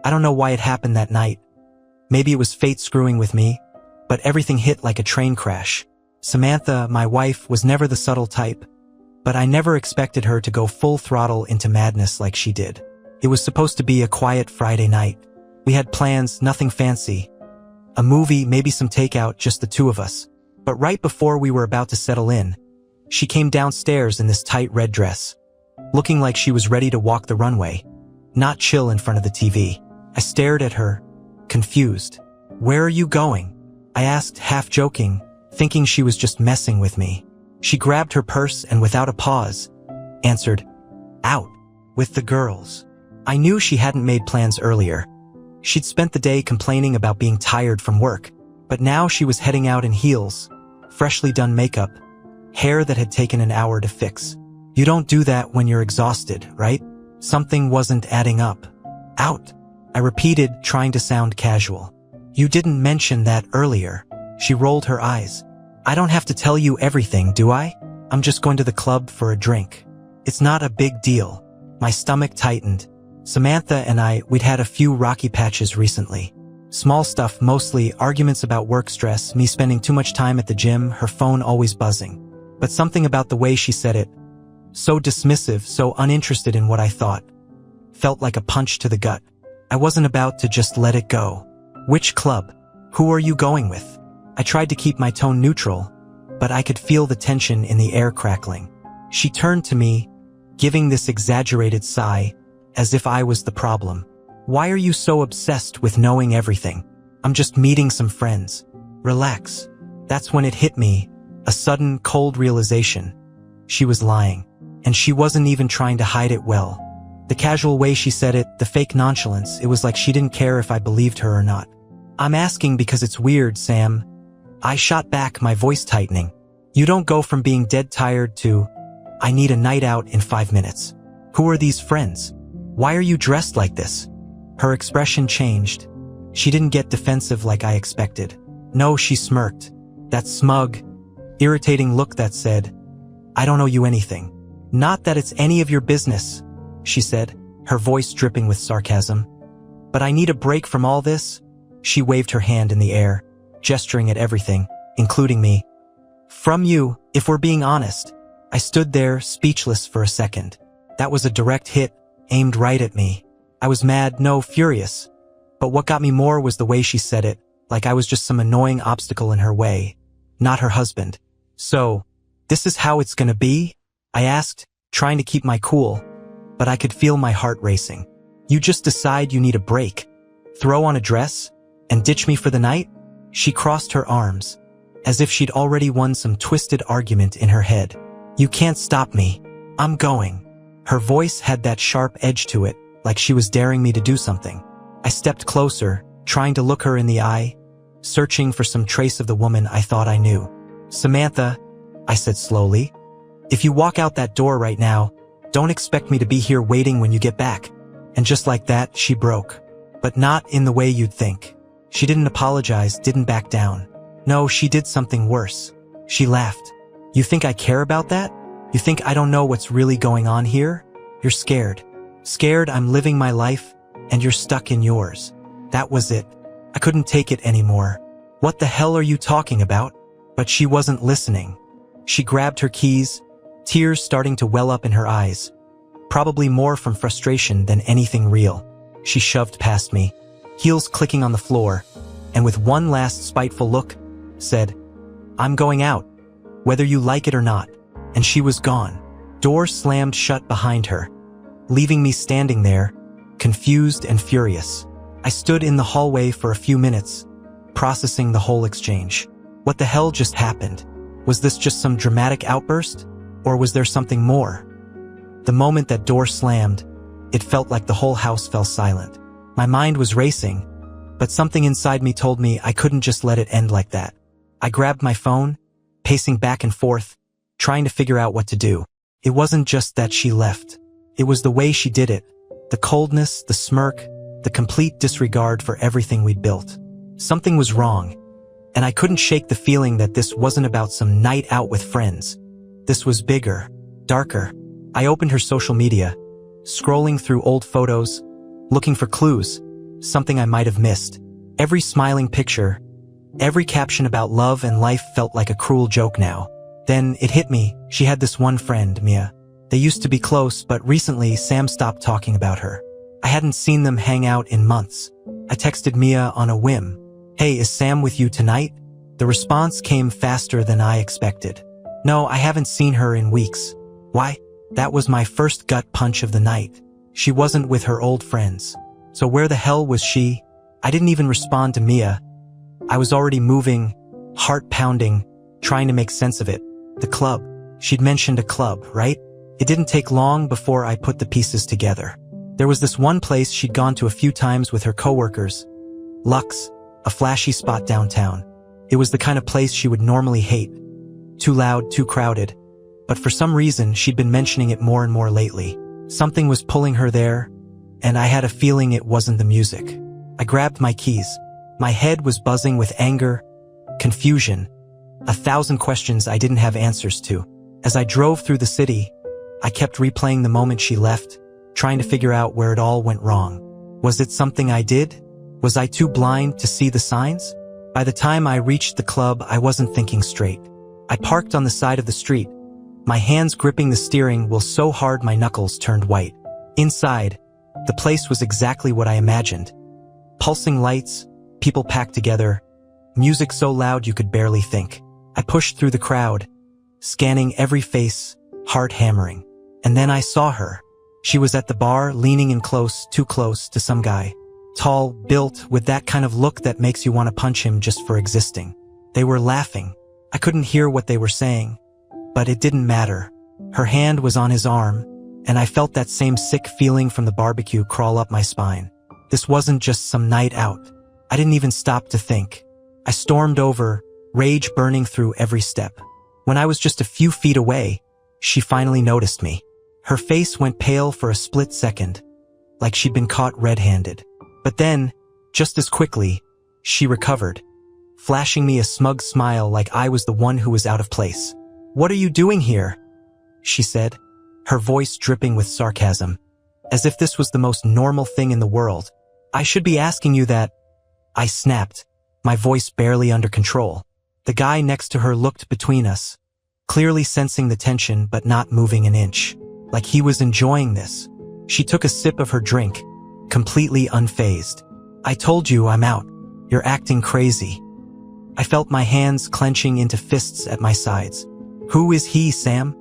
I don't know why it happened that night. Maybe it was fate screwing with me, but everything hit like a train crash. Samantha, my wife, was never the subtle type, but I never expected her to go full throttle into madness like she did. It was supposed to be a quiet Friday night. We had plans, nothing fancy. A movie, maybe some takeout, just the two of us. But right before we were about to settle in, she came downstairs in this tight red dress, looking like she was ready to walk the runway, not chill in front of the TV. I stared at her, confused. "Where are you going?" I asked, half joking, thinking she was just messing with me. She grabbed her purse and without a pause, answered, "Out, with the girls." I knew she hadn't made plans earlier. She'd spent the day complaining about being tired from work, but now she was heading out in heels, freshly done makeup, hair that had taken an hour to fix. You don't do that when you're exhausted, right? Something wasn't adding up. "Out," I repeated, trying to sound casual. "You didn't mention that earlier." She rolled her eyes. "I don't have to tell you everything, do I? I'm just going to the club for a drink. It's not a big deal." My stomach tightened. Samantha and we'd had a few rocky patches recently. Small stuff, mostly arguments about work stress, me spending too much time at the gym, her phone always buzzing. But something about the way she said it, so dismissive, so uninterested in what I thought, felt like a punch to the gut. I wasn't about to just let it go. "Which club? Who are you going with?" I tried to keep my tone neutral, but I could feel the tension in the air crackling. She turned to me, giving this exaggerated sigh, as if I was the problem. "Why are you so obsessed with knowing everything? I'm just meeting some friends. Relax." That's when it hit me, a sudden, cold realization. She was lying, and she wasn't even trying to hide it well. The casual way she said it, the fake nonchalance, it was like she didn't care if I believed her or not. "I'm asking because it's weird, Sam." I shot back, my voice tightening. "You don't go from being dead tired to, I need a night out in 5 minutes. Who are these friends? Why are you dressed like this?" Her expression changed. She didn't get defensive like I expected. No, she smirked. That smug, irritating look that said, "I don't owe you anything." "Not that it's any of your business," she said, her voice dripping with sarcasm. "But I need a break from all this." She waved her hand in the air, gesturing at everything, including me. "From you, if we're being honest." I stood there, speechless for a second. That was a direct hit, aimed right at me. I was mad, no, furious. But what got me more was the way she said it, like I was just some annoying obstacle in her way, not her husband. "So, this is how it's gonna be?" I asked, trying to keep my cool, but I could feel my heart racing. "You just decide you need a break, throw on a dress, and ditch me for the night?" She crossed her arms, as if she'd already won some twisted argument in her head. "You can't stop me. I'm going." Her voice had that sharp edge to it, like she was daring me to do something. I stepped closer, trying to look her in the eye, searching for some trace of the woman I thought I knew. "Samantha," I said slowly, "if you walk out that door right now, don't expect me to be here waiting when you get back." And just like that, she broke. But not in the way you'd think. She didn't apologize, didn't back down. No, she did something worse. She laughed. "You think I care about that? You think I don't know what's really going on here? You're scared. Scared I'm living my life, and you're stuck in yours." That was it. I couldn't take it anymore. "What the hell are you talking about?" But she wasn't listening. She grabbed her keys, tears starting to well up in her eyes, probably more from frustration than anything real. She shoved past me, heels clicking on the floor, and with one last spiteful look, said, "I'm going out, whether you like it or not." And she was gone. Door slammed shut behind her, leaving me standing there, confused and furious. I stood in the hallway for a few minutes, processing the whole exchange. What the hell just happened? Was this just some dramatic outburst? Or was there something more? The moment that door slammed, it felt like the whole house fell silent. My mind was racing, but something inside me told me I couldn't just let it end like that. I grabbed my phone, pacing back and forth, trying to figure out what to do. It wasn't just that she left. It was the way she did it. The coldness, the smirk, the complete disregard for everything we'd built. Something was wrong, and I couldn't shake the feeling that this wasn't about some night out with friends. This was bigger, darker. I opened her social media, scrolling through old photos, looking for clues, something I might have missed. Every smiling picture, every caption about love and life felt like a cruel joke now. Then it hit me, she had this one friend, Mia. They used to be close, but recently Sam stopped talking about her. I hadn't seen them hang out in months. I texted Mia on a whim. "Hey, is Sam with you tonight?" The response came faster than I expected. "No, I haven't seen her in weeks." Why? That was my first gut punch of the night. She wasn't with her old friends. So where the hell was she? I didn't even respond to Mia. I was already moving, heart pounding, trying to make sense of it. The club. She'd mentioned a club, right? It didn't take long before I put the pieces together. There was this one place she'd gone to a few times with her coworkers. Lux, a flashy spot downtown. It was the kind of place she would normally hate. Too loud, too crowded. But for some reason, she'd been mentioning it more and more lately. Something was pulling her there, and I had a feeling it wasn't the music. I grabbed my keys. My head was buzzing with anger, confusion, 1,000 questions I didn't have answers to. As I drove through the city, I kept replaying the moment she left, trying to figure out where it all went wrong. Was it something I did? Was I too blind to see the signs? By the time I reached the club, I wasn't thinking straight. I parked on the side of the street, my hands gripping the steering wheel so hard my knuckles turned white. Inside, the place was exactly what I imagined. Pulsing lights, people packed together, music so loud you could barely think. I pushed through the crowd, scanning every face, heart hammering. And then I saw her. She was at the bar, leaning in close, too close to some guy. Tall, built, with that kind of look that makes you want to punch him just for existing. They were laughing. I couldn't hear what they were saying, but it didn't matter. Her hand was on his arm, and I felt that same sick feeling from the barbecue crawl up my spine. This wasn't just some night out. I didn't even stop to think. I stormed over, rage burning through every step. When I was just a few feet away, she finally noticed me. Her face went pale for a split second, like she'd been caught red-handed. But then, just as quickly, she recovered, flashing me a smug smile like I was the one who was out of place. "What are you doing here?" she said, her voice dripping with sarcasm, as if this was the most normal thing in the world. "I should be asking you that." I snapped, my voice barely under control. The guy next to her looked between us, clearly sensing the tension but not moving an inch, like he was enjoying this. She took a sip of her drink, completely unfazed. "I told you I'm out. You're acting crazy." I felt my hands clenching into fists at my sides. "Who is he, Sam?"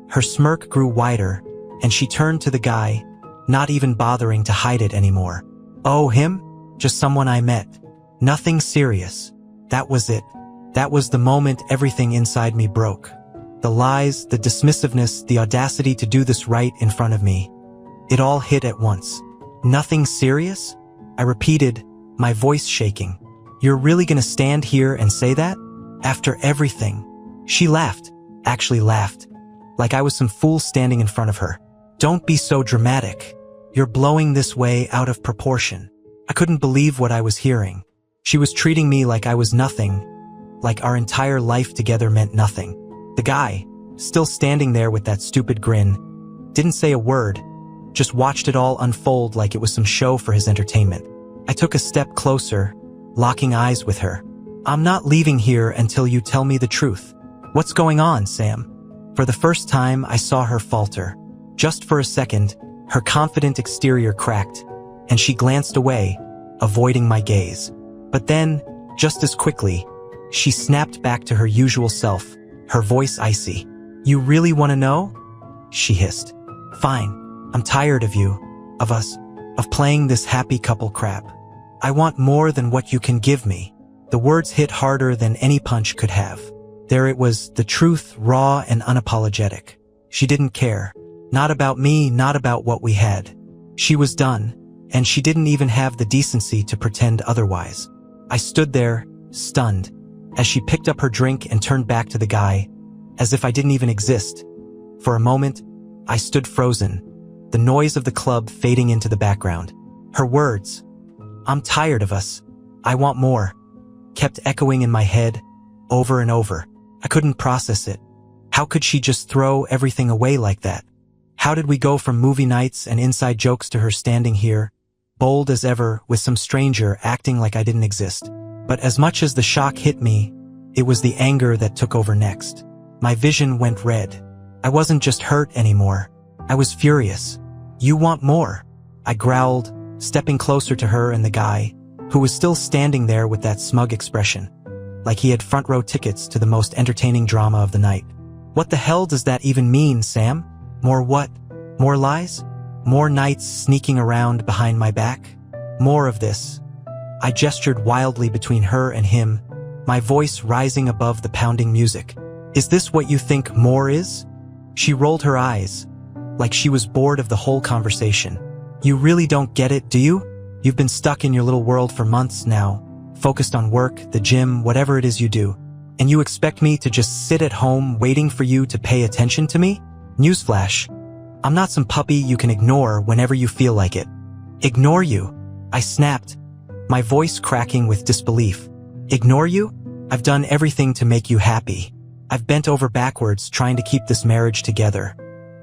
Her smirk grew wider, and she turned to the guy, not even bothering to hide it anymore. "Oh, him? Just someone I met. Nothing serious." That was it. That was the moment everything inside me broke. The lies, the dismissiveness, the audacity to do this right in front of me. It all hit at once. "Nothing serious?" I repeated, my voice shaking. "You're really gonna stand here and say that? After everything?" She laughed, actually laughed, like I was some fool standing in front of her. "Don't be so dramatic. You're blowing this way out of proportion." I couldn't believe what I was hearing. She was treating me like I was nothing, like our entire life together meant nothing. The guy, still standing there with that stupid grin, didn't say a word, just watched it all unfold like it was some show for his entertainment. I took a step closer, locking eyes with her. "I'm not leaving here until you tell me the truth. What's going on, Sam?" For the first time, I saw her falter. Just for a second, her confident exterior cracked, and she glanced away, avoiding my gaze. But then, just as quickly, she snapped back to her usual self, her voice icy. "You really want to know?" she hissed. "Fine. I'm tired of you, of us, of playing this happy couple crap. I want more than what you can give me." The words hit harder than any punch could have. There it was, the truth, raw and unapologetic. She didn't care. Not about me, not about what we had. She was done, and she didn't even have the decency to pretend otherwise. I stood there, stunned, as she picked up her drink and turned back to the guy, as if I didn't even exist. For a moment, I stood frozen, the noise of the club fading into the background. Her words, "I'm tired of us. I want more," kept echoing in my head, over and over. I couldn't process it. How could she just throw everything away like that? How did we go from movie nights and inside jokes to her standing here, bold as ever, with some stranger acting like I didn't exist. But as much as the shock hit me, it was the anger that took over next. My vision went red. I wasn't just hurt anymore. I was furious. "You want more?" I growled, stepping closer to her and the guy, who was still standing there with that smug expression, like he had front row tickets to the most entertaining drama of the night. "What the hell does that even mean, Sam? More what? More lies? More nights sneaking around behind my back? More of this?" I gestured wildly between her and him, my voice rising above the pounding music. "Is this what you think more is?" She rolled her eyes, like she was bored of the whole conversation. "You really don't get it, do you? You've been stuck in your little world for months now, focused on work, the gym, whatever it is you do. And you expect me to just sit at home waiting for you to pay attention to me? Newsflash. I'm not some puppy you can ignore whenever you feel like it." "Ignore you?" I snapped, my voice cracking with disbelief. "Ignore you? I've done everything to make you happy. I've bent over backwards trying to keep this marriage together.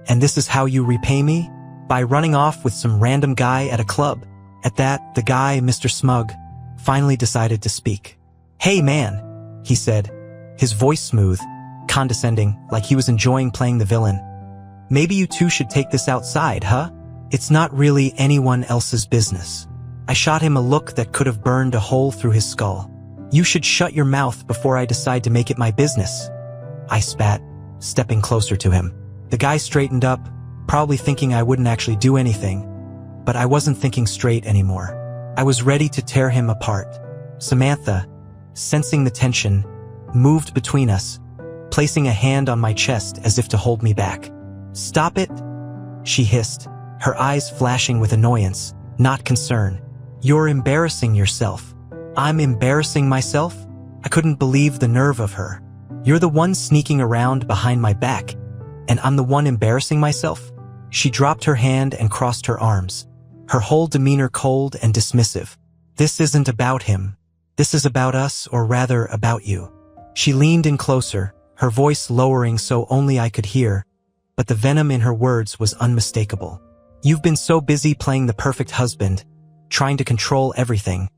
And this is how you repay me? By running off with some random guy at a club." At that, the guy, Mr. Smug, finally decided to speak. "Hey man," he said, his voice smooth, condescending, like he was enjoying playing the villain. "Maybe you two should take this outside, huh? It's not really anyone else's business." I shot him a look that could have burned a hole through his skull. "You should shut your mouth before I decide to make it my business," I spat, stepping closer to him. The guy straightened up, probably thinking I wouldn't actually do anything, but I wasn't thinking straight anymore. I was ready to tear him apart. Samantha, sensing the tension, moved between us, placing a hand on my chest as if to hold me back. "Stop it," she hissed, her eyes flashing with annoyance, not concern. "You're embarrassing yourself." "I'm embarrassing myself?" I couldn't believe the nerve of her. "You're the one sneaking around behind my back, and I'm the one embarrassing myself?" She dropped her hand and crossed her arms, her whole demeanor cold and dismissive. "This isn't about him. This is about us, or rather about you." She leaned in closer, her voice lowering so only I could hear, but the venom in her words was unmistakable. "You've been so busy playing the perfect husband, trying to control everything,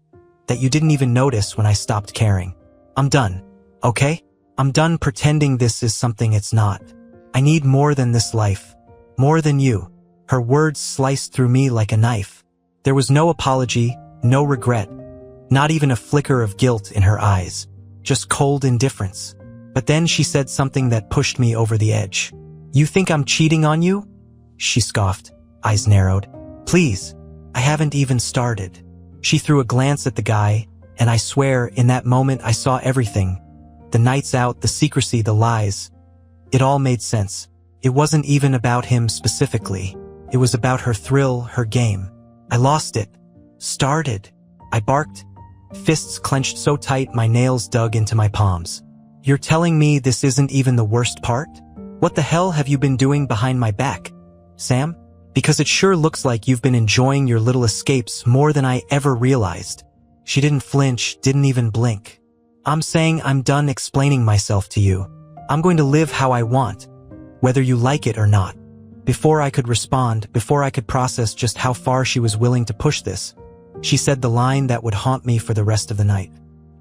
that you didn't even notice when I stopped caring. I'm done, okay? I'm done pretending this is something it's not. I need more than this life. More than you." Her words sliced through me like a knife. There was no apology, no regret, not even a flicker of guilt in her eyes, just cold indifference. But then she said something that pushed me over the edge. "You think I'm cheating on you?" She scoffed, eyes narrowed. "Please, I haven't even started." She threw a glance at the guy, and I swear, in that moment I saw everything. The nights out, the secrecy, the lies. It all made sense. It wasn't even about him specifically. It was about her thrill, her game. I lost it. "Started," I barked, fists clenched so tight my nails dug into my palms. "You're telling me this isn't even the worst part? What the hell have you been doing behind my back, Sam? Because it sure looks like you've been enjoying your little escapes more than I ever realized." She didn't flinch, didn't even blink. "I'm saying I'm done explaining myself to you. I'm going to live how I want, whether you like it or not." Before I could respond, before I could process just how far she was willing to push this, she said the line that would haunt me for the rest of the night.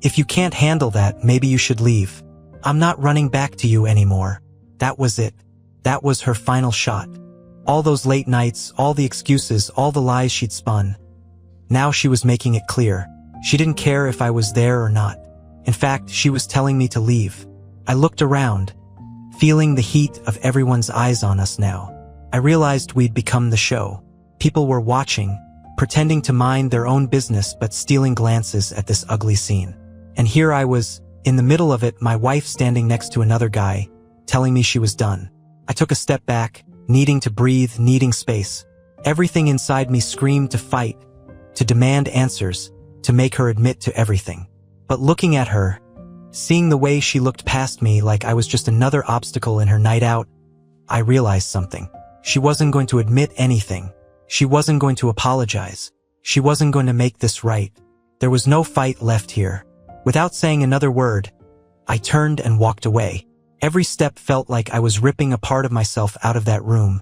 "If you can't handle that, maybe you should leave. I'm not running back to you anymore." That was it. That was her final shot. All those late nights, all the excuses, all the lies she'd spun. Now she was making it clear. She didn't care if I was there or not. In fact, she was telling me to leave. I looked around, feeling the heat of everyone's eyes on us now. I realized we'd become the show. People were watching, pretending to mind their own business but stealing glances at this ugly scene. And here I was, in the middle of it, my wife standing next to another guy, telling me she was done. I took a step back, needing to breathe, needing space. Everything inside me screamed to fight, to demand answers, to make her admit to everything. But looking at her, seeing the way she looked past me like I was just another obstacle in her night out, I realized something. She wasn't going to admit anything. She wasn't going to apologize. She wasn't going to make this right. There was no fight left here. Without saying another word, I turned and walked away. Every step felt like I was ripping a part of myself out of that room,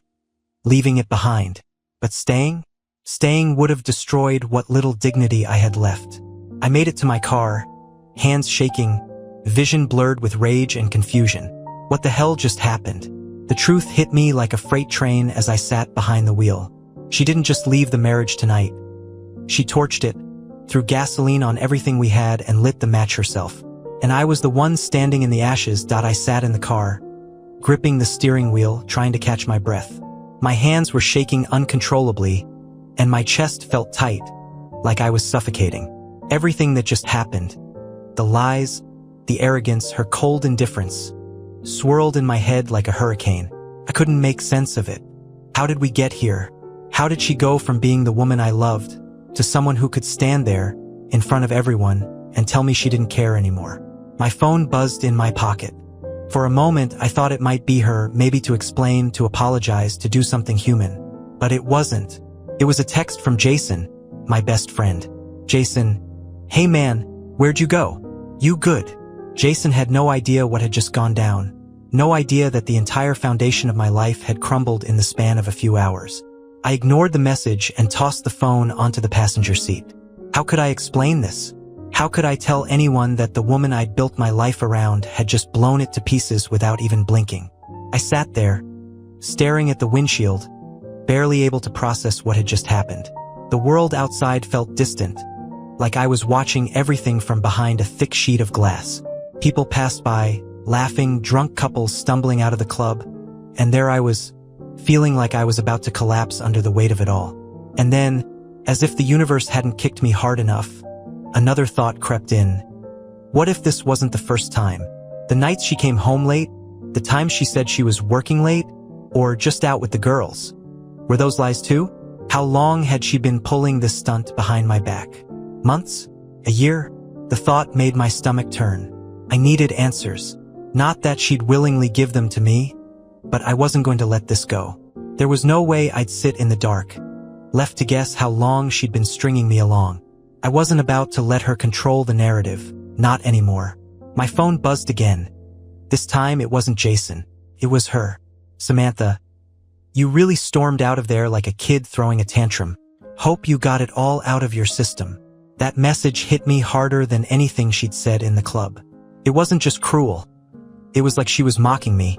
leaving it behind. But staying? Staying would have destroyed what little dignity I had left. I made it to my car, hands shaking, vision blurred with rage and confusion. What the hell just happened? The truth hit me like a freight train as I sat behind the wheel. She didn't just leave the marriage tonight. She torched it, threw gasoline on everything we had and lit the match herself. And I was the one standing in the ashes. I sat in the car, gripping the steering wheel, trying to catch my breath. My hands were shaking uncontrollably, and my chest felt tight, like I was suffocating. Everything that just happened, the lies, the arrogance, her cold indifference, swirled in my head like a hurricane. I couldn't make sense of it. How did we get here? How did she go from being the woman I loved to someone who could stand there in front of everyone and tell me she didn't care anymore? My phone buzzed in my pocket. For a moment, I thought it might be her, maybe to explain, to apologize, to do something human. But it wasn't. It was a text from Jason, my best friend. Jason, "Hey man, where'd you go? You good?" Jason had no idea what had just gone down. No idea that the entire foundation of my life had crumbled in the span of a few hours. I ignored the message and tossed the phone onto the passenger seat. How could I explain this? How could I tell anyone that the woman I'd built my life around had just blown it to pieces without even blinking? I sat there, staring at the windshield, barely able to process what had just happened. The world outside felt distant, like I was watching everything from behind a thick sheet of glass. People passed by, laughing, drunk couples stumbling out of the club, and there I was, feeling like I was about to collapse under the weight of it all. And then, as if the universe hadn't kicked me hard enough, another thought crept in. What if this wasn't the first time? The nights she came home late, the times she said she was working late, or just out with the girls. Were those lies too? How long had she been pulling this stunt behind my back? Months? A year? The thought made my stomach turn. I needed answers. Not that she'd willingly give them to me, but I wasn't going to let this go. There was no way I'd sit in the dark, left to guess how long she'd been stringing me along. I wasn't about to let her control the narrative, not anymore. My phone buzzed again. This time it wasn't Jason. It was her. "Samantha, you really stormed out of there like a kid throwing a tantrum. Hope you got it all out of your system." That message hit me harder than anything she'd said in the club. It wasn't just cruel. It was like she was mocking me,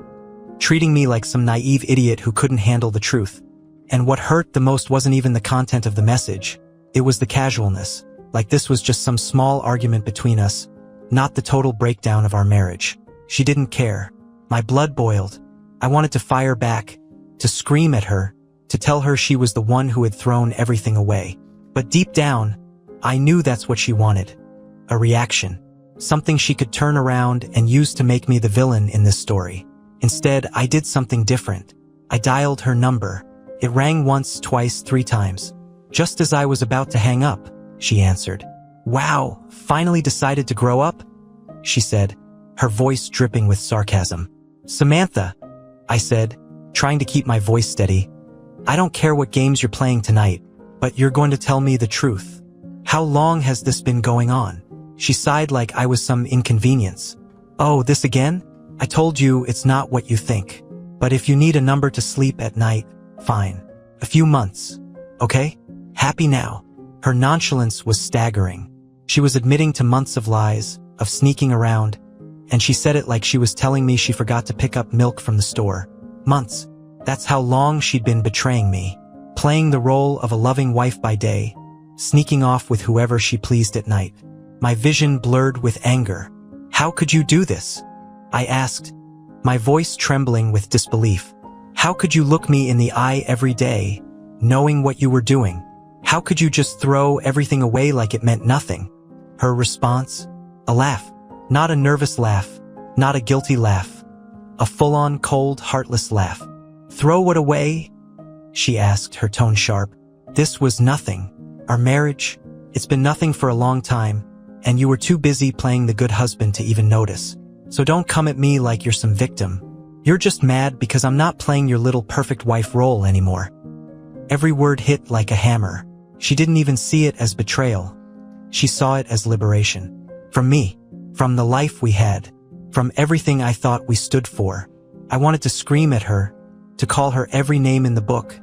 treating me like some naive idiot who couldn't handle the truth. And what hurt the most wasn't even the content of the message. It was the casualness, like this was just some small argument between us, not the total breakdown of our marriage. She didn't care. My blood boiled. I wanted to fire back, to scream at her, to tell her she was the one who had thrown everything away. But deep down, I knew that's what she wanted. A reaction. Something she could turn around and use to make me the villain in this story. Instead, I did something different. I dialed her number. It rang once, twice, 3 times. Just as I was about to hang up, she answered. "Wow, finally decided to grow up?" she said, her voice dripping with sarcasm. "Samantha," I said, trying to keep my voice steady, "I don't care what games you're playing tonight, but you're going to tell me the truth. How long has this been going on?" She sighed like I was some inconvenience. "Oh, this again? I told you it's not what you think. But if you need a number to sleep at night, fine. A few months. Okay? Happy now." Her nonchalance was staggering. She was admitting to months of lies, of sneaking around, and she said it like she was telling me she forgot to pick up milk from the store. Months. That's how long she'd been betraying me, playing the role of a loving wife by day, sneaking off with whoever she pleased at night. My vision blurred with anger. "How could you do this?" I asked, my voice trembling with disbelief. "How could you look me in the eye every day, knowing what you were doing? How could you just throw everything away like it meant nothing?" Her response? A laugh. Not a nervous laugh, not a guilty laugh. A full-on, cold, heartless laugh. "Throw what away?" she asked, her tone sharp. "This was nothing. Our marriage, it's been nothing for a long time, and you were too busy playing the good husband to even notice. So don't come at me like you're some victim. You're just mad because I'm not playing your little perfect wife role anymore." Every word hit like a hammer. She didn't even see it as betrayal. She saw it as liberation. From me, from the life we had, from everything I thought we stood for. I wanted to scream at her, to call her every name in the book,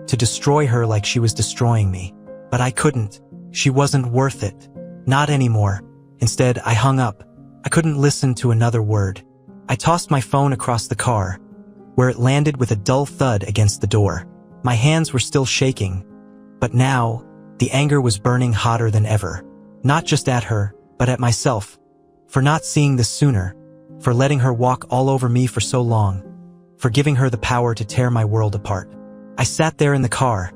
to destroy her like she was destroying me. But I couldn't. She wasn't worth it. Not anymore. Instead, I hung up. I couldn't listen to another word. I tossed my phone across the car, where it landed with a dull thud against the door. My hands were still shaking, but now, the anger was burning hotter than ever. Not just at her, but at myself. For not seeing this sooner. For letting her walk all over me for so long. For giving her the power to tear my world apart. I sat there in the car,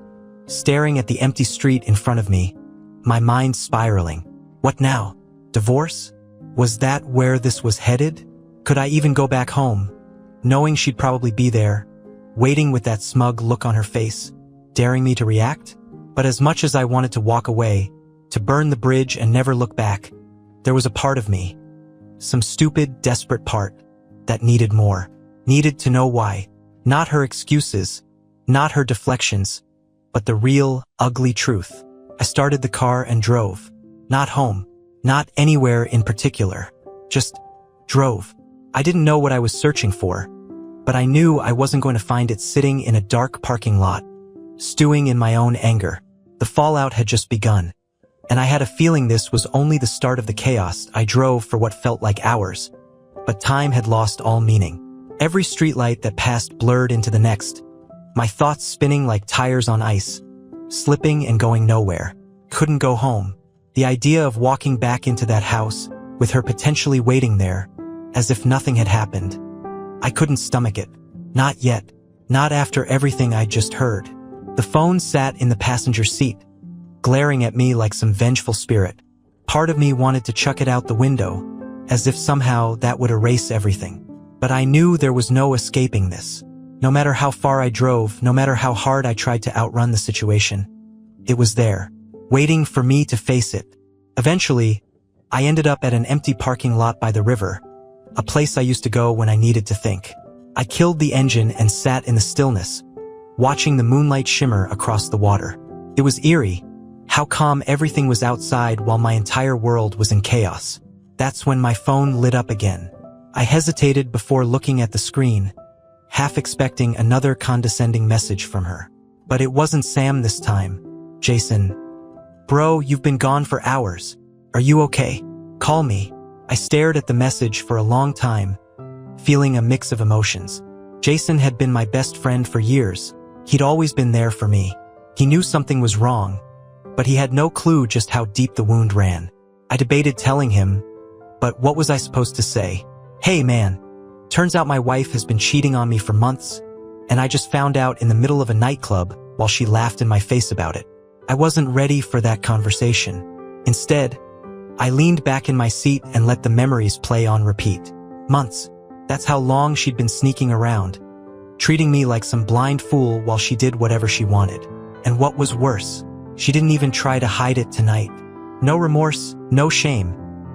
staring at the empty street in front of me, my mind spiraling. What now? Divorce? Was that where this was headed? Could I even go back home, knowing she'd probably be there, waiting with that smug look on her face, daring me to react? But as much as I wanted to walk away, to burn the bridge and never look back, there was a part of me, some stupid, desperate part, that needed more, needed to know why. Not her excuses, not her deflections, but the real, ugly truth. I started the car and drove. Not home, not anywhere in particular, just drove. I didn't know what I was searching for, but I knew I wasn't going to find it sitting in a dark parking lot, stewing in my own anger. The fallout had just begun, and I had a feeling this was only the start of the chaos. I drove for what felt like hours, but time had lost all meaning. Every streetlight that passed blurred into the next, my thoughts spinning like tires on ice, slipping and going nowhere. Couldn't go home. The idea of walking back into that house, with her potentially waiting there, as if nothing had happened. I couldn't stomach it. Not yet. Not after everything I'd just heard. The phone sat in the passenger seat, glaring at me like some vengeful spirit. Part of me wanted to chuck it out the window, as if somehow that would erase everything. But I knew there was no escaping this. No matter how far I drove, no matter how hard I tried to outrun the situation, it was there, waiting for me to face it. Eventually, I ended up at an empty parking lot by the river, a place I used to go when I needed to think. I killed the engine and sat in the stillness, watching the moonlight shimmer across the water. It was eerie, how calm everything was outside while my entire world was in chaos. That's when my phone lit up again. I hesitated before looking at the screen, half expecting another condescending message from her. But it wasn't Sam this time. Jason. Bro, you've been gone for hours. Are you okay? Call me. I stared at the message for a long time, feeling a mix of emotions. Jason had been my best friend for years. He'd always been there for me. He knew something was wrong, but he had no clue just how deep the wound ran. I debated telling him, but what was I supposed to say? Hey man, turns out my wife has been cheating on me for months, and I just found out in the middle of a nightclub while she laughed in my face about it. I wasn't ready for that conversation. Instead, I leaned back in my seat and let the memories play on repeat. Months. That's how long she'd been sneaking around, treating me like some blind fool while she did whatever she wanted. And what was worse, she didn't even try to hide it tonight. No remorse, no shame,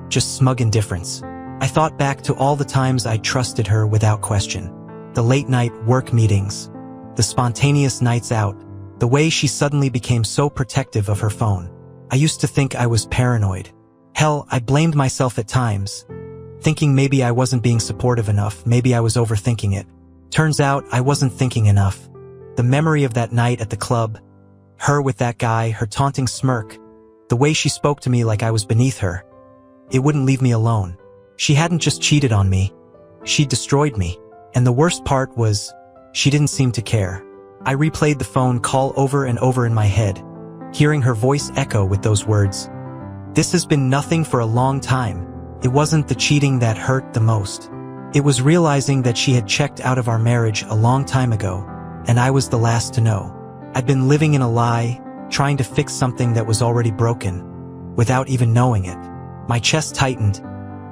just smug indifference. I thought back to all the times I trusted her without question. The late-night work meetings, the spontaneous nights out, the way she suddenly became so protective of her phone. I used to think I was paranoid. Hell, I blamed myself at times, thinking maybe I wasn't being supportive enough, maybe I was overthinking it. Turns out I wasn't thinking enough. The memory of that night at the club, her with that guy, her taunting smirk, the way she spoke to me like I was beneath her, it wouldn't leave me alone. She hadn't just cheated on me, she destroyed me. And the worst part was, she didn't seem to care. I replayed the phone call over and over in my head, hearing her voice echo with those words. This has been nothing for a long time. It wasn't the cheating that hurt the most. It was realizing that she had checked out of our marriage a long time ago, and I was the last to know. I'd been living in a lie, trying to fix something that was already broken, without even knowing it. My chest tightened,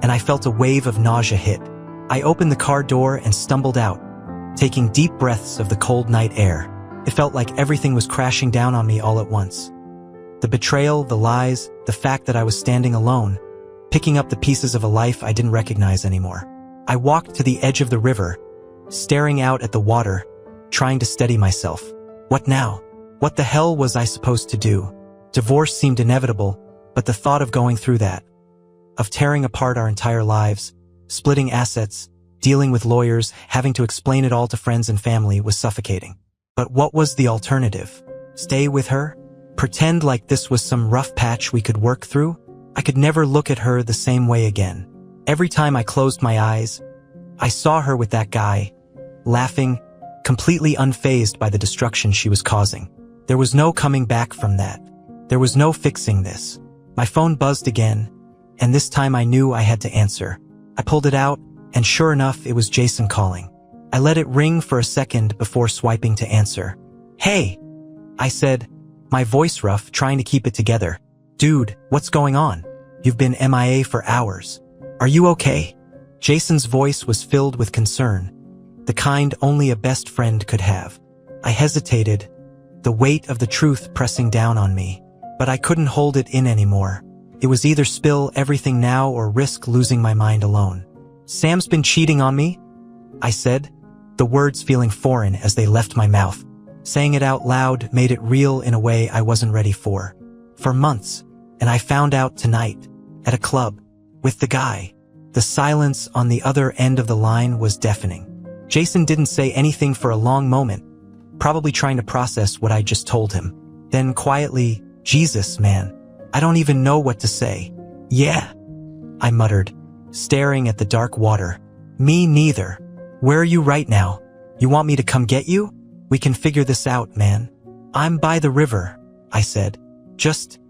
and I felt a wave of nausea hit. I opened the car door and stumbled out, taking deep breaths of the cold night air. It felt like everything was crashing down on me all at once. The betrayal, the lies, the fact that I was standing alone, picking up the pieces of a life I didn't recognize anymore. I walked to the edge of the river, staring out at the water, trying to steady myself. What now? What the hell was I supposed to do? Divorce seemed inevitable, but the thought of going through that, of tearing apart our entire lives, splitting assets, dealing with lawyers, having to explain it all to friends and family was suffocating. But what was the alternative? Stay with her? Pretend like this was some rough patch we could work through? I could never look at her the same way again. Every time I closed my eyes, I saw her with that guy, laughing, completely unfazed by the destruction she was causing. There was no coming back from that. There was no fixing this. My phone buzzed again, and this time I knew I had to answer. I pulled it out, and sure enough, it was Jason calling. I let it ring for a second before swiping to answer. "Hey," I said, my voice rough, trying to keep it together. "Dude, what's going on? You've been MIA for hours. Are you okay?" Jason's voice was filled with concern, the kind only a best friend could have. I hesitated, the weight of the truth pressing down on me, but I couldn't hold it in anymore. It was either spill everything now or risk losing my mind alone. "Sam's been cheating on me?" I said, the words feeling foreign as they left my mouth. Saying it out loud made it real in a way I wasn't ready for. For months, and I found out tonight, at a club, with the guy. The silence on the other end of the line was deafening. Jason didn't say anything for a long moment, probably trying to process what I just told him. Then quietly, "Jesus, man, I don't even know what to say." "Yeah," I muttered, staring at the dark water. "Me neither. Where are you right now? You want me to come get you? We can figure this out, man." "I'm by the river," I said. "Just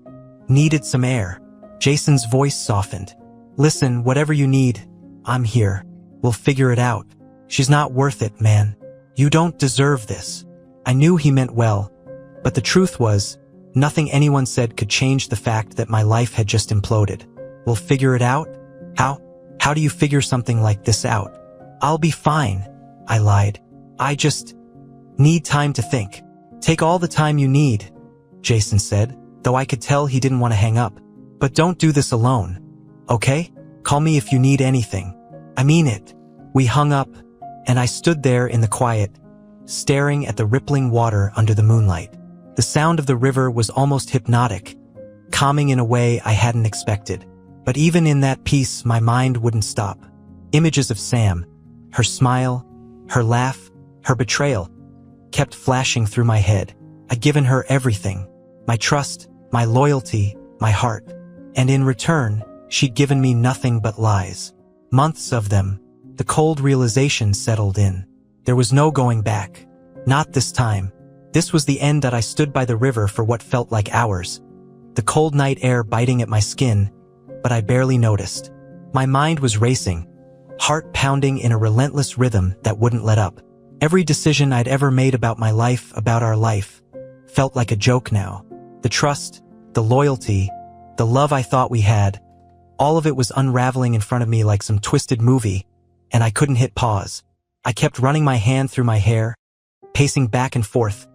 needed some air." Jason's voice softened. "Listen, whatever you need, I'm here. We'll figure it out. She's not worth it, man. You don't deserve this." I knew he meant well, but the truth was, nothing anyone said could change the fact that my life had just imploded. "We'll figure it out? How do you figure something like this out?" "I'll be fine," I lied. "I just need time to think." "Take all the time you need," Jason said, though I could tell he didn't want to hang up. "But don't do this alone, okay? Call me if you need anything." "I mean it." We hung up, and I stood there in the quiet, staring at the rippling water under the moonlight. The sound of the river was almost hypnotic, calming in a way I hadn't expected. But even in that peace, my mind wouldn't stop. Images of Sam, her smile, her laugh, her betrayal, kept flashing through my head. I'd given her everything, my trust, my loyalty, my heart. And in return, she'd given me nothing but lies. Months of them. The cold realization settled in. There was no going back. Not this time. This was the end. That I stood by the river for what felt like hours. The cold night air biting at my skin, but I barely noticed. My mind was racing, heart pounding in a relentless rhythm that wouldn't let up. Every decision I'd ever made about my life, about our life, felt like a joke now. The trust, the loyalty, the love I thought we had, all of it was unraveling in front of me like some twisted movie, and I couldn't hit pause. I kept running my hand through my hair, pacing back and forth,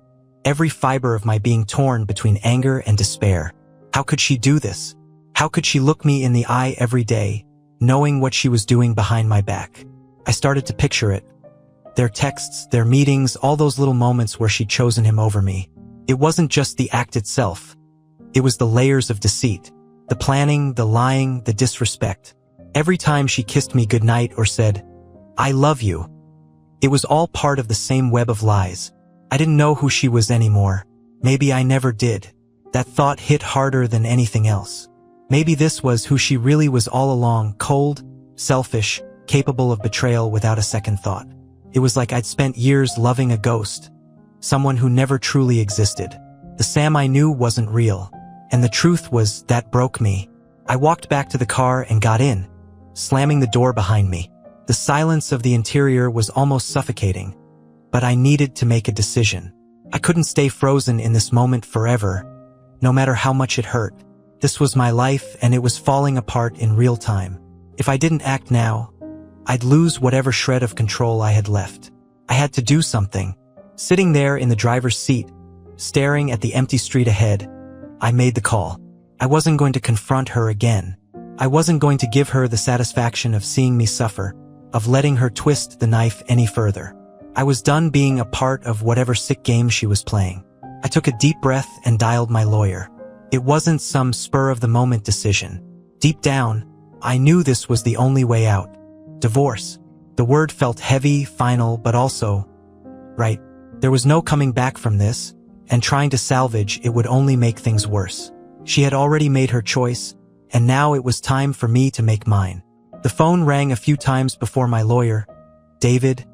every fiber of my being torn between anger and despair. How could she do this? How could she look me in the eye every day, knowing what she was doing behind my back? I started to picture it. Their texts, their meetings, all those little moments where she'd chosen him over me. It wasn't just the act itself. It was the layers of deceit, the planning, the lying, the disrespect. Every time she kissed me goodnight or said, "I love you," it was all part of the same web of lies. I didn't know who she was anymore. Maybe I never did. That thought hit harder than anything else. Maybe this was who she really was all along, cold, selfish, capable of betrayal without a second thought. It was like I'd spent years loving a ghost, someone who never truly existed. The Sam I knew wasn't real, and the truth was that broke me. I walked back to the car and got in, slamming the door behind me. The silence of the interior was almost suffocating, but I needed to make a decision. I couldn't stay frozen in this moment forever, no matter how much it hurt. This was my life, and it was falling apart in real time. If I didn't act now, I'd lose whatever shred of control I had left. I had to do something. Sitting there in the driver's seat, staring at the empty street ahead, I made the call. I wasn't going to confront her again. I wasn't going to give her the satisfaction of seeing me suffer, of letting her twist the knife any further. I was done being a part of whatever sick game she was playing. I took a deep breath and dialed my lawyer. It wasn't some spur-of-the-moment decision. Deep down, I knew this was the only way out. Divorce. The word felt heavy, final, but also right. There was no coming back from this, and trying to salvage it would only make things worse. She had already made her choice, and now it was time for me to make mine. The phone rang a few times before my lawyer, David,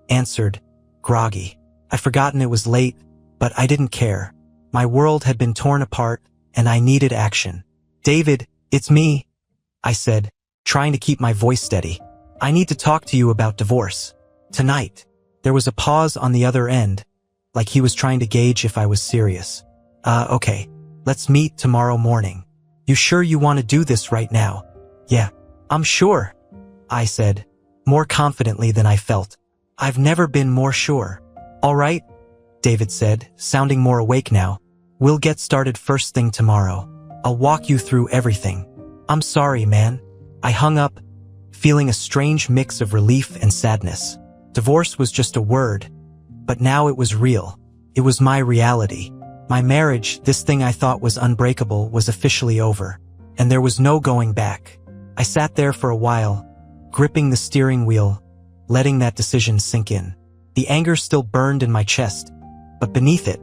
answered, groggy. I'd forgotten it was late, but I didn't care. My world had been torn apart, and I needed action. David, it's me, I said, trying to keep my voice steady. I need to talk to you about divorce. Tonight. There was a pause on the other end, like he was trying to gauge if I was serious. Okay. Let's meet tomorrow morning. You sure you want to do this right now? Yeah, I'm sure, I said, more confidently than I felt. I've never been more sure. All right, David said, sounding more awake now. We'll get started first thing tomorrow. I'll walk you through everything. I'm sorry, man. I hung up, feeling a strange mix of relief and sadness. Divorce was just a word, but now it was real. It was my reality. My marriage, this thing I thought was unbreakable, was officially over, and there was no going back. I sat there for a while, gripping the steering wheel, letting that decision sink in. The anger still burned in my chest, but beneath it,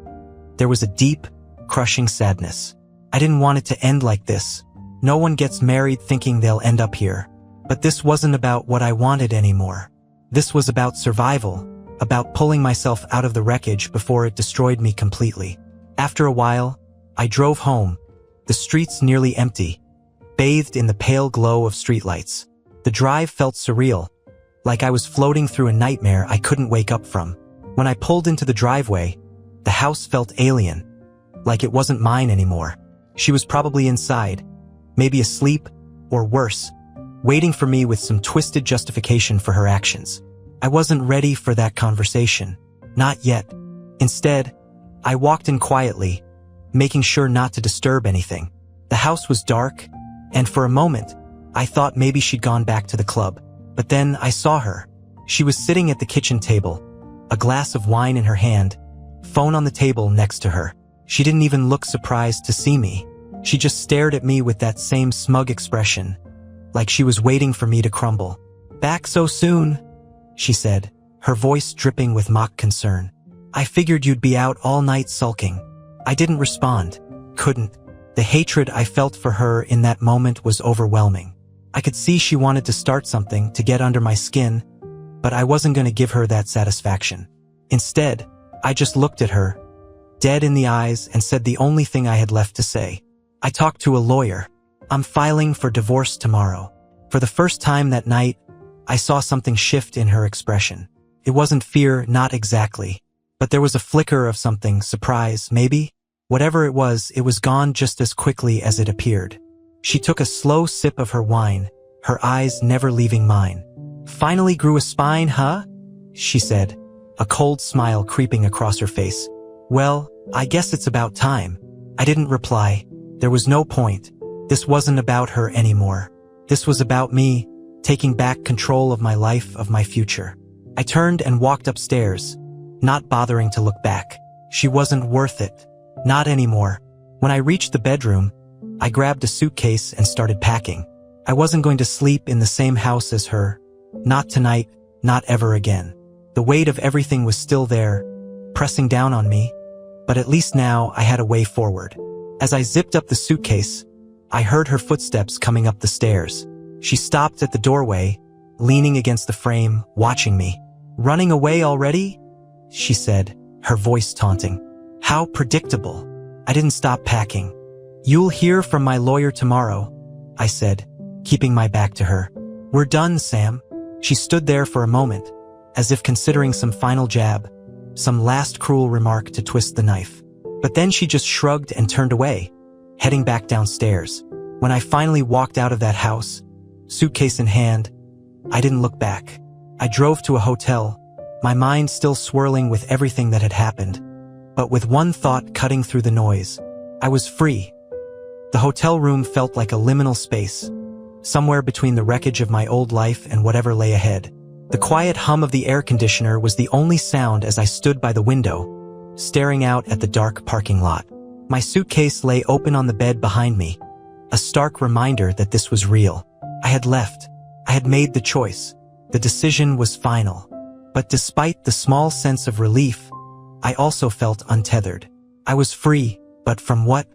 there was a deep, crushing sadness. I didn't want it to end like this. No one gets married thinking they'll end up here. But this wasn't about what I wanted anymore. This was about survival, about pulling myself out of the wreckage before it destroyed me completely. After a while, I drove home, the streets nearly empty, bathed in the pale glow of streetlights. The drive felt surreal, like I was floating through a nightmare I couldn't wake up from. When I pulled into the driveway, the house felt alien, like it wasn't mine anymore. She was probably inside, maybe asleep, or worse, waiting for me with some twisted justification for her actions. I wasn't ready for that conversation. Not yet. Instead, I walked in quietly, making sure not to disturb anything. The house was dark, and for a moment, I thought maybe she'd gone back to the club. But then I saw her. She was sitting at the kitchen table, a glass of wine in her hand, phone on the table next to her. She didn't even look surprised to see me. She just stared at me with that same smug expression, like she was waiting for me to crumble. Back so soon, she said, her voice dripping with mock concern. I figured you'd be out all night sulking. I didn't respond. Couldn't. The hatred I felt for her in that moment was overwhelming. I could see she wanted to start something to get under my skin, but I wasn't going to give her that satisfaction. Instead, I just looked at her, dead in the eyes, and said the only thing I had left to say. I talked to a lawyer. I'm filing for divorce tomorrow. For the first time that night, I saw something shift in her expression. It wasn't fear, not exactly. But there was a flicker of something, surprise, maybe? Whatever it was gone just as quickly as it appeared. She took a slow sip of her wine, her eyes never leaving mine. Finally grew a spine, huh? She said, a cold smile creeping across her face. Well, I guess it's about time. I didn't reply. There was no point. This wasn't about her anymore. This was about me, taking back control of my life, of my future. I turned and walked upstairs, not bothering to look back. She wasn't worth it. Not anymore. When I reached the bedroom, I grabbed a suitcase and started packing. I wasn't going to sleep in the same house as her. Not tonight, not ever again. The weight of everything was still there, pressing down on me, but at least now I had a way forward. As I zipped up the suitcase, I heard her footsteps coming up the stairs. She stopped at the doorway, leaning against the frame, watching me. Running away already? She said, her voice taunting. How predictable. I didn't stop packing. You'll hear from my lawyer tomorrow, I said, keeping my back to her. We're done, Sam. She stood there for a moment, as if considering some final jab, some last cruel remark to twist the knife. But then she just shrugged and turned away, heading back downstairs. When I finally walked out of that house, suitcase in hand, I didn't look back. I drove to a hotel, my mind still swirling with everything that had happened, but with one thought cutting through the noise. I was free. The hotel room felt like a liminal space, somewhere between the wreckage of my old life and whatever lay ahead. The quiet hum of the air conditioner was the only sound as I stood by the window, staring out at the dark parking lot. My suitcase lay open on the bed behind me, a stark reminder that this was real. I had left. I had made the choice. The decision was final. But despite the small sense of relief, I also felt untethered. I was free, but from what?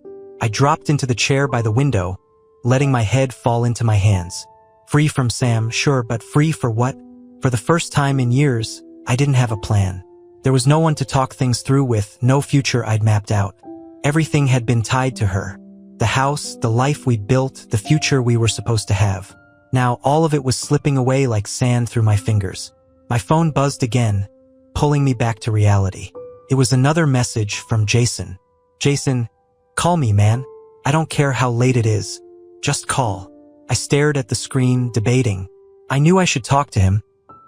I dropped into the chair by the window, letting my head fall into my hands. Free from Sam, sure, but free for what? For the first time in years, I didn't have a plan. There was no one to talk things through with, no future I'd mapped out. Everything had been tied to her. The house, the life we'd built, the future we were supposed to have. Now all of it was slipping away like sand through my fingers. My phone buzzed again, pulling me back to reality. It was another message from Jason. Jason, call me, man. I don't care how late it is. Just call. I stared at the screen, debating. I knew I should talk to him,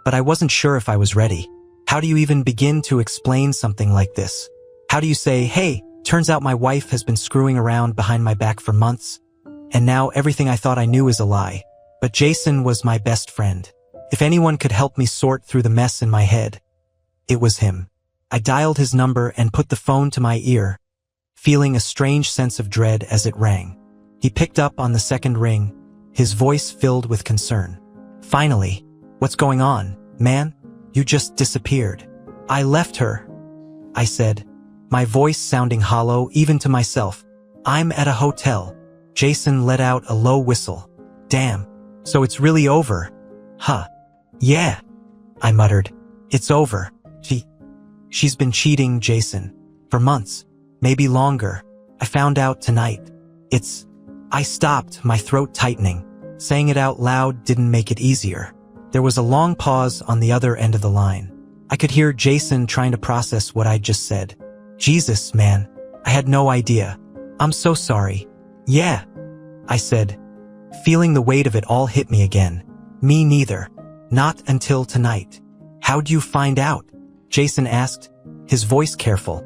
but I wasn't sure if I was ready. How do you even begin to explain something like this? How do you say, hey, turns out my wife has been screwing around behind my back for months, and now everything I thought I knew is a lie. But Jason was my best friend. If anyone could help me sort through the mess in my head, it was him. I dialed his number and put the phone to my ear, feeling a strange sense of dread as it rang. He picked up on the second ring, his voice filled with concern. Finally, what's going on, man? You just disappeared. I left her, I said, my voice sounding hollow even to myself. I'm at a hotel. Jason let out a low whistle. Damn, so it's really over. Huh. Yeah, I muttered. It's over. She's been cheating, Jason. For months. Maybe longer. I found out tonight. I stopped, my throat tightening. Saying it out loud didn't make it easier. There was a long pause on the other end of the line. I could hear Jason trying to process what I'd just said. Jesus, man. I had no idea. I'm so sorry. Yeah, I said. Feeling the weight of it all hit me again. Me neither. Not until tonight. How'd you find out? Jason asked, his voice careful,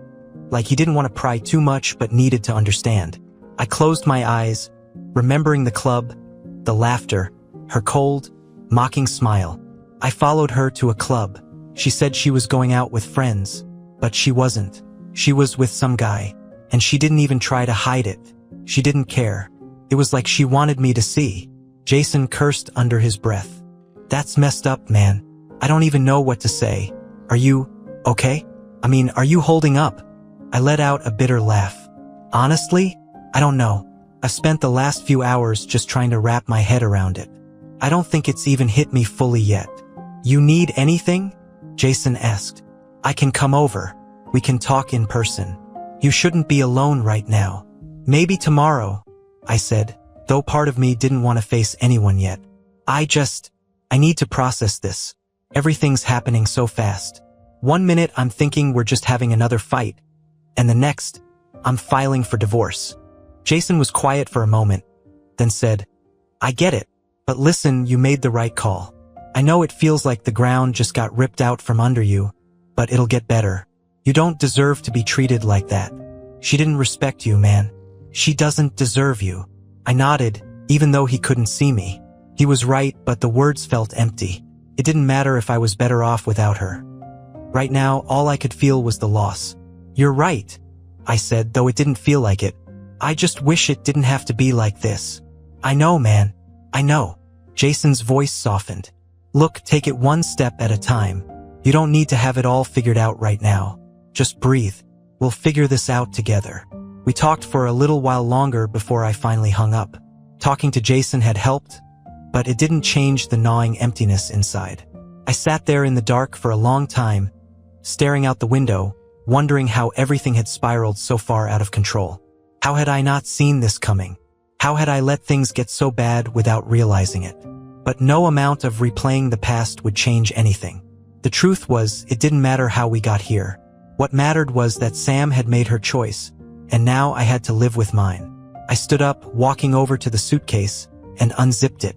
like he didn't want to pry too much but needed to understand. I closed my eyes, remembering the club, the laughter, her cold, mocking smile. I followed her to a club. She said she was going out with friends, but she wasn't. She was with some guy, and she didn't even try to hide it. She didn't care. It was like she wanted me to see. Jason cursed under his breath. That's messed up, man. I don't even know what to say. Are you okay? Are you holding up? I let out a bitter laugh. Honestly, I don't know. I've spent the last few hours just trying to wrap my head around it. I don't think it's even hit me fully yet. You need anything? Jason asked. I can come over. We can talk in person. You shouldn't be alone right now. Maybe tomorrow, I said, though part of me didn't want to face anyone yet. I need to process this. Everything's happening so fast. 1 minute I'm thinking we're just having another fight, and the next, I'm filing for divorce. Jason was quiet for a moment, then said, I get it, but listen, you made the right call. I know it feels like the ground just got ripped out from under you, but it'll get better. You don't deserve to be treated like that. She didn't respect you, man. She doesn't deserve you. I nodded, even though he couldn't see me. He was right, but the words felt empty. It didn't matter if I was better off without her. Right now, all I could feel was the loss. You're right, I said, though it didn't feel like it. I just wish it didn't have to be like this. I know, man. I know. Jason's voice softened. Look, take it one step at a time. You don't need to have it all figured out right now. Just breathe. We'll figure this out together. We talked for a little while longer before I finally hung up. Talking to Jason had helped, but it didn't change the gnawing emptiness inside. I sat there in the dark for a long time, staring out the window, wondering how everything had spiraled so far out of control. How had I not seen this coming? How had I let things get so bad without realizing it? But no amount of replaying the past would change anything. The truth was, it didn't matter how we got here. What mattered was that Sam had made her choice, and now I had to live with mine. I stood up, walking over to the suitcase, and unzipped it.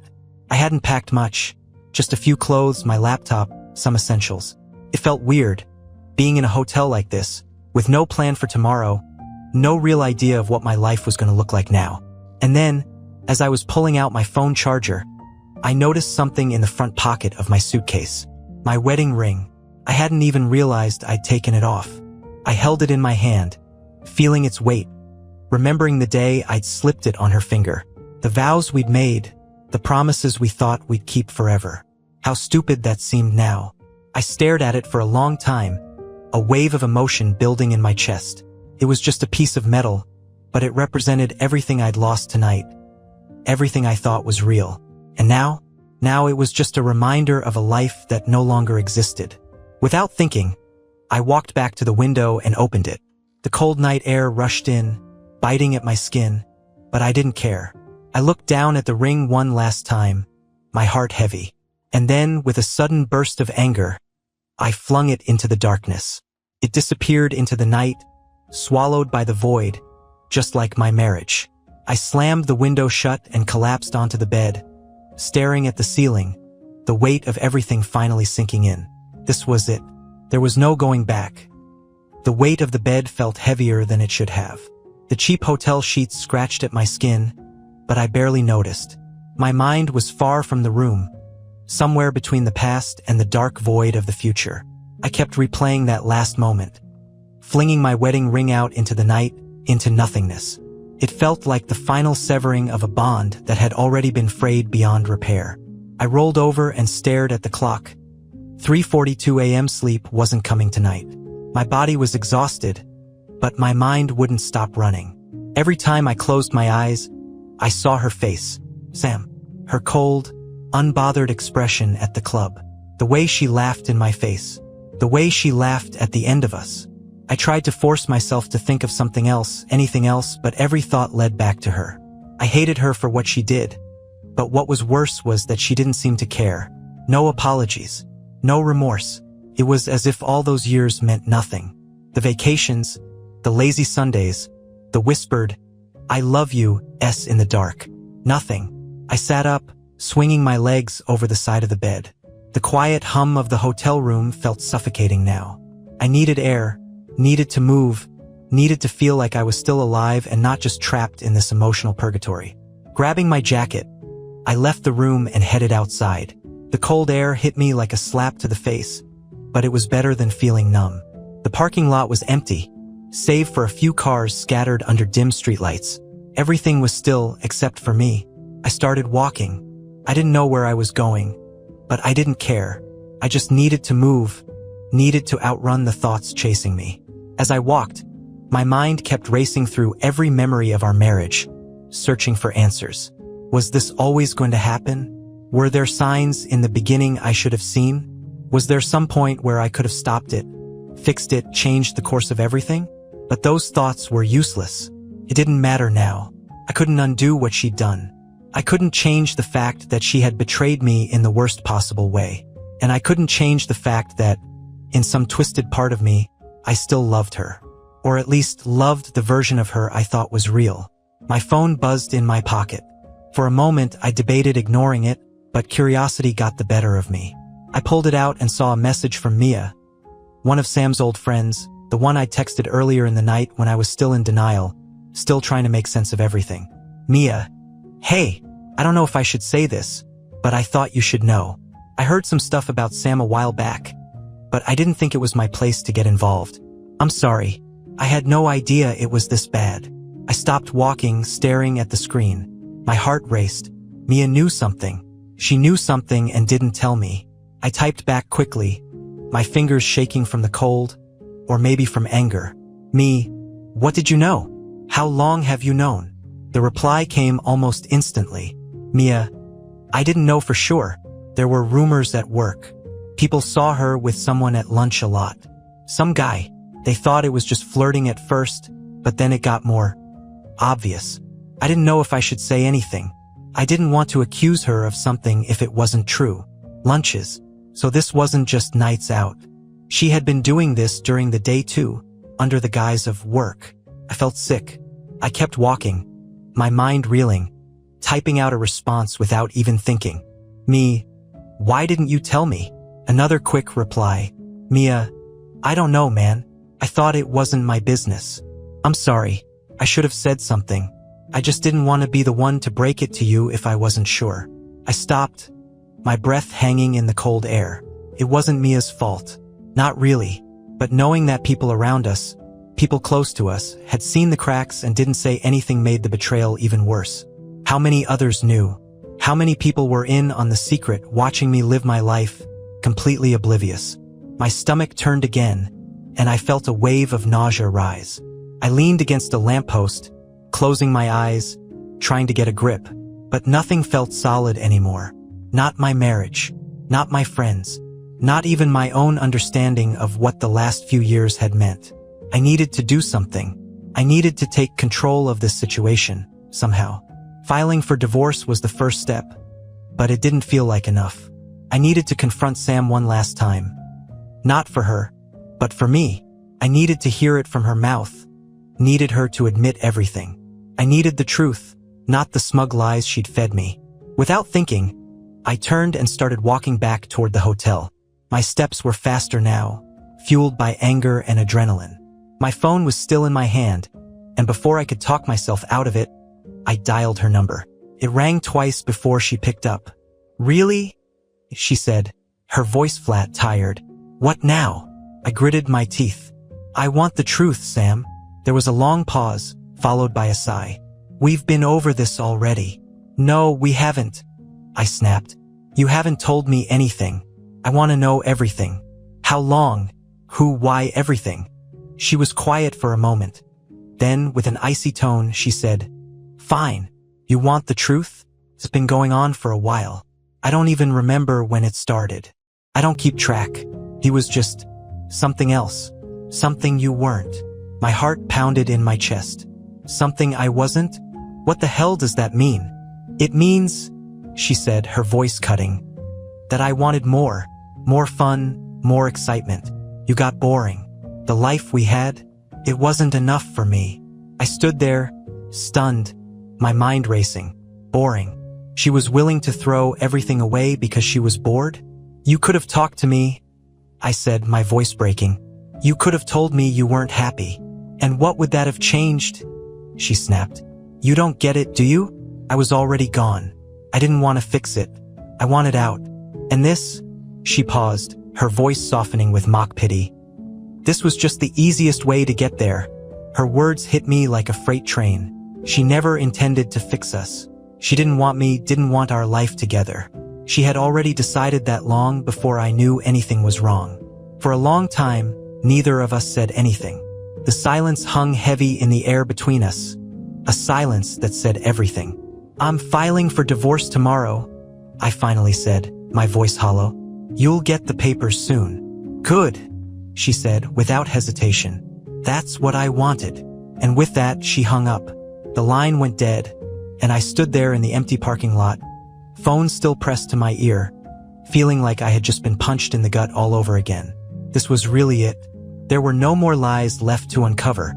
I hadn't packed much, just a few clothes, my laptop, some essentials. It felt weird, being in a hotel like this, with no plan for tomorrow, no real idea of what my life was going to look like now. And then, as I was pulling out my phone charger, I noticed something in the front pocket of my suitcase. My wedding ring. I hadn't even realized I'd taken it off. I held it in my hand, feeling its weight, remembering the day I'd slipped it on her finger. The vows we'd made, the promises we thought we'd keep forever. How stupid that seemed now. I stared at it for a long time, a wave of emotion building in my chest. It was just a piece of metal, but it represented everything I'd lost tonight, everything I thought was real. And now it was just a reminder of a life that no longer existed. Without thinking, I walked back to the window and opened it. The cold night air rushed in, biting at my skin, but I didn't care. I looked down at the ring one last time, my heart heavy. And then, with a sudden burst of anger, I flung it into the darkness. It disappeared into the night, swallowed by the void, just like my marriage. I slammed the window shut and collapsed onto the bed, staring at the ceiling, the weight of everything finally sinking in. This was it. There was no going back. The weight of the bed felt heavier than it should have. The cheap hotel sheets scratched at my skin, but I barely noticed. My mind was far from the room, somewhere between the past and the dark void of the future. I kept replaying that last moment, flinging my wedding ring out into the night, into nothingness. It felt like the final severing of a bond that had already been frayed beyond repair. I rolled over and stared at the clock. 3:42 a.m. Sleep wasn't coming tonight. My body was exhausted, but my mind wouldn't stop running. Every time I closed my eyes, I saw her face, Sam. Her cold, unbothered expression at the club. The way she laughed in my face. The way she laughed at the end of us. I tried to force myself to think of something else, anything else, but every thought led back to her. I hated her for what she did, but what was worse was that she didn't seem to care. No apologies. No remorse. It was as if all those years meant nothing. The vacations, the lazy Sundays, the whispered, "I love you," in the dark. Nothing. I sat up, swinging my legs over the side of the bed. The quiet hum of the hotel room felt suffocating now. I needed air, needed to move, needed to feel like I was still alive and not just trapped in this emotional purgatory. Grabbing my jacket, I left the room and headed outside. The cold air hit me like a slap to the face, but it was better than feeling numb. The parking lot was empty, save for a few cars scattered under dim streetlights. Everything was still except for me. I started walking. I didn't know where I was going, but I didn't care. I just needed to move, needed to outrun the thoughts chasing me. As I walked, my mind kept racing through every memory of our marriage, searching for answers. Was this always going to happen? Were there signs in the beginning I should have seen? Was there some point where I could have stopped it, fixed it, changed the course of everything? But those thoughts were useless. It didn't matter now. I couldn't undo what she'd done. I couldn't change the fact that she had betrayed me in the worst possible way. And I couldn't change the fact that, in some twisted part of me, I still loved her. Or at least loved the version of her I thought was real. My phone buzzed in my pocket. For a moment, I debated ignoring it, but curiosity got the better of me. I pulled it out and saw a message from Mia, one of Sam's old friends, the one I texted earlier in the night when I was still in denial, still trying to make sense of everything. Mia, "Hey, I don't know if I should say this, but I thought you should know. I heard some stuff about Sam a while back, but I didn't think it was my place to get involved. I'm sorry. I had no idea it was this bad." I stopped walking, staring at the screen. My heart raced. Mia knew something. She knew something and didn't tell me. I typed back quickly, my fingers shaking from the cold, or maybe from anger. "What did you know? How long have you known?" The reply came almost instantly. "Mia, I didn't know for sure. There were rumors at work. People saw her with someone at lunch a lot. Some guy. They thought it was just flirting at first, but then it got more obvious. I didn't know if I should say anything. I didn't want to accuse her of something if it wasn't true. Lunches. So this wasn't just nights out. She had been doing this during the day too, under the guise of work." I felt sick. I kept walking, my mind reeling, typing out a response without even thinking. "Why didn't you tell me?" Another quick reply. "Mia, I don't know, man. I thought it wasn't my business. I'm sorry. I should have said something. I just didn't want to be the one to break it to you if I wasn't sure." I stopped, my breath hanging in the cold air. It wasn't Mia's fault. Not really. But knowing that people around us, people close to us, had seen the cracks and didn't say anything made the betrayal even worse. How many others knew? How many people were in on the secret, watching me live my life, completely oblivious? My stomach turned again, and I felt a wave of nausea rise. I leaned against a lamppost, closing my eyes, trying to get a grip, but nothing felt solid anymore. Not my marriage, not my friends, not even my own understanding of what the last few years had meant. I needed to do something. I needed to take control of this situation, somehow. Filing for divorce was the first step, but it didn't feel like enough. I needed to confront Sam one last time. Not for her, but for me. I needed to hear it from her mouth. Needed her to admit everything. I needed the truth, not the smug lies she'd fed me. Without thinking, I turned and started walking back toward the hotel. My steps were faster now, fueled by anger and adrenaline. My phone was still in my hand, and before I could talk myself out of it, I dialed her number. It rang twice before she picked up. "Really?" she said, her voice flat, tired. "What now?" I gritted my teeth. "I want the truth, Sam." There was a long pause, followed by a sigh. "We've been over this already." "No, we haven't," I snapped. "You haven't told me anything. I want to know everything. How long? Who? Why? Everything." She was quiet for a moment. Then, with an icy tone, she said, "Fine. You want the truth? It's been going on for a while. I don't even remember when it started. I don't keep track. He was just something else. Something you weren't." My heart pounded in my chest. Something I wasn't? What the hell does that mean? "It means," she said, her voice cutting, "that I wanted more. More fun, more excitement. You got boring. The life we had, it wasn't enough for me." I stood there, stunned, my mind racing. Boring. She was willing to throw everything away because she was bored? "You could have talked to me," I said, my voice breaking. "You could have told me you weren't happy. And what would that have changed?" she snapped. "You don't get it, do you? I was already gone. I didn't want to fix it. I wanted out. And this," she paused, her voice softening with mock pity. "This was just the easiest way to get there." Her words hit me like a freight train. She never intended to fix us. She didn't want me, didn't want our life together. She had already decided that long before I knew anything was wrong. For a long time, neither of us said anything. The silence hung heavy in the air between us. A silence that said everything. "I'm filing for divorce tomorrow," I finally said, my voice hollow. "You'll get the papers soon." "Good," she said without hesitation. "That's what I wanted." And with that, she hung up. The line went dead, and I stood there in the empty parking lot, phone still pressed to my ear, feeling like I had just been punched in the gut all over again. This was really it. There were no more lies left to uncover,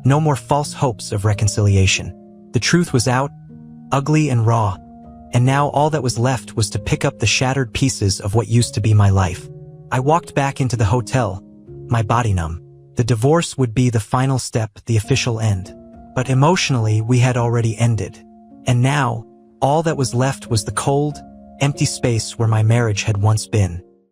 no more false hopes of reconciliation. The truth was out, ugly and raw, and now all that was left was to pick up the shattered pieces of what used to be my life. I walked back into the hotel, my body numb. The divorce would be the final step, the official end. But emotionally, we had already ended. And now, all that was left was the cold, empty space where my marriage had once been.